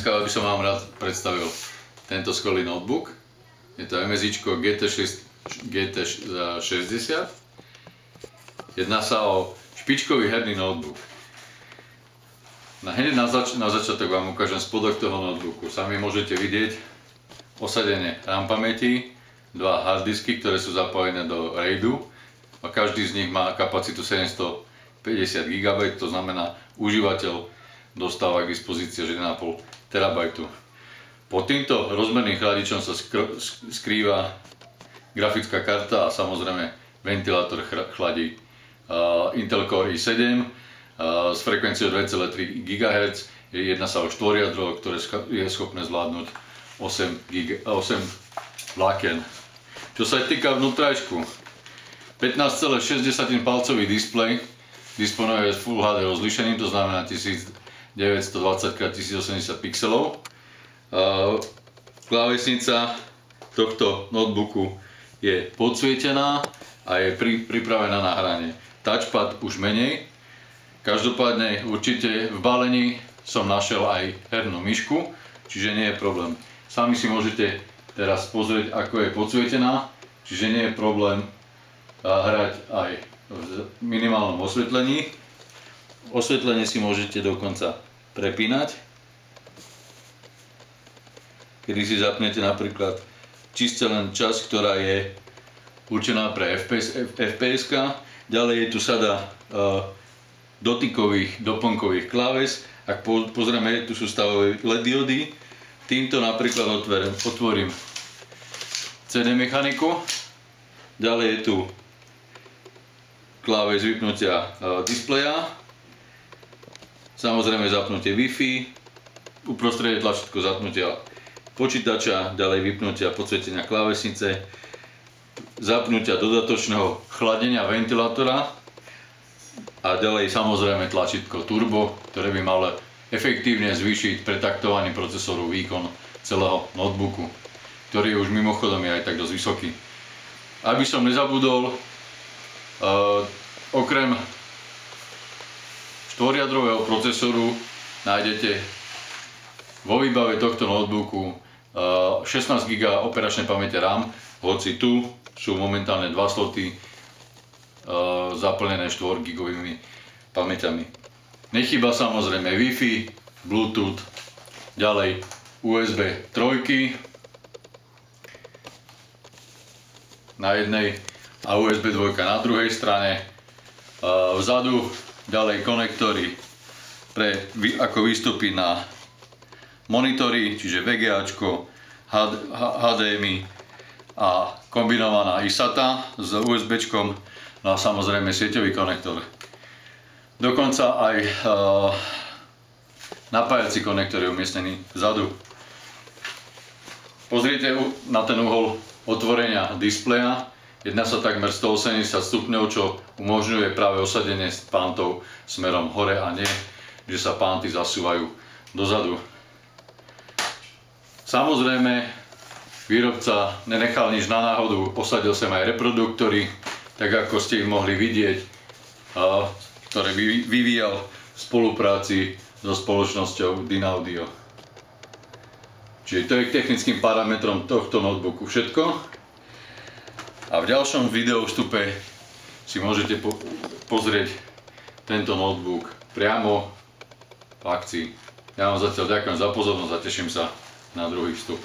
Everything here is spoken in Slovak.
Dneska by som vám rád predstavil tento skvelý notebook. Je to MSIčko GT60. Jedná sa o špičkový herný notebook. Hneď na začiatok vám ukážem spodok toho notebooku. Sami môžete vidieť osadenie RAM pamäti, dva harddisky, ktoré sú zapojené do RAIDu a každý z nich má kapacitu 750 GB, to znamená užívateľ dostáva k dispozícii 1,5 TB. Pod týmto rozmerným chladičom sa skrýva grafická karta a samozrejme ventilátor chladí Intel Core i7 s frekvenciou 2,3 GHz. Jedná sa o štvorjadro, ktoré je schopné zvládnuť 8 vlákien. Čo sa týka vnútrajšku, 15,6 palcový displej disponuje Full HD rozlíšením, to znamená 1920x1080 pixelov. Klávesnica tohto notebooku je podsvietená a je pripravená na hranie. Touchpad už menej. Každopádne určite v balení som našiel aj hernú myšku, čiže nie je problém. Sami si môžete teraz pozrieť, ako je podsvietená, čiže nie je problém hrať aj v minimálnom osvetlení. Osvetlenie si môžete dokonca prepínať, kedy si zapnete napríklad čiste len časť, ktorá je určená pre FPS. Ďalej je tu sada dotykových doplnkových kláves. Ak pozrieme, tu sú stavové LED diody. Týmto napríklad otvorím CD mechaniku. Ďalej je tu kláves vypnutia displeja. Samozrejme zapnutie Wi-Fi. Uprostred je tlačítko zapnutia počítača, ďalej vypnutia podsvietenia klávesnice, zapnutia dodatočného chladenia ventilátora a ďalej samozrejme tlačítko turbo, ktoré by malo efektívne zvýšiť pretaktovaný procesoru výkon celého notebooku, ktorý už mimochodom je aj tak dosť vysoký. Aby som nezabudol, okrem štvorjadrového procesoru nájdete vo výbave tohto notebooku 16 GB operačnej pamäte RAM, hoci tu sú momentálne 2 sloty zaplnené 4 GB pamäťami. Nechýba samozrejme Wi-Fi, Bluetooth, ďalej USB 3 na jednej a USB 2 na druhej strane. Vzadu ďalej konektory ako výstupy na monitory, čiže VGAčko, HDMI a kombinovaná iSATA s USBčkom, no a samozrejme sieťový konektor. Dokonca aj napájací konektor je umiestnený vzadu. Pozrite na ten uhol otvorenia displeja. Jedná sa takmer 180 stupňov, čo umožňuje práve osadenie pántou smerom hore a nie, že sa pánty zasúvajú dozadu. Samozrejme, výrobca nenechal nič na náhodu, posadil sem aj reproduktory, tak ako ste ich mohli vidieť, ktoré vyvíjal v spolupráci so spoločnosťou Dynaudio. Čiže to je k technickým parametrom tohto notebooku všetko. A v ďalšom video vstupe si môžete pozrieť tento notebook priamo v akcii. Ja vám zatiaľ ďakujem za pozornosť a teším sa na druhý vstup.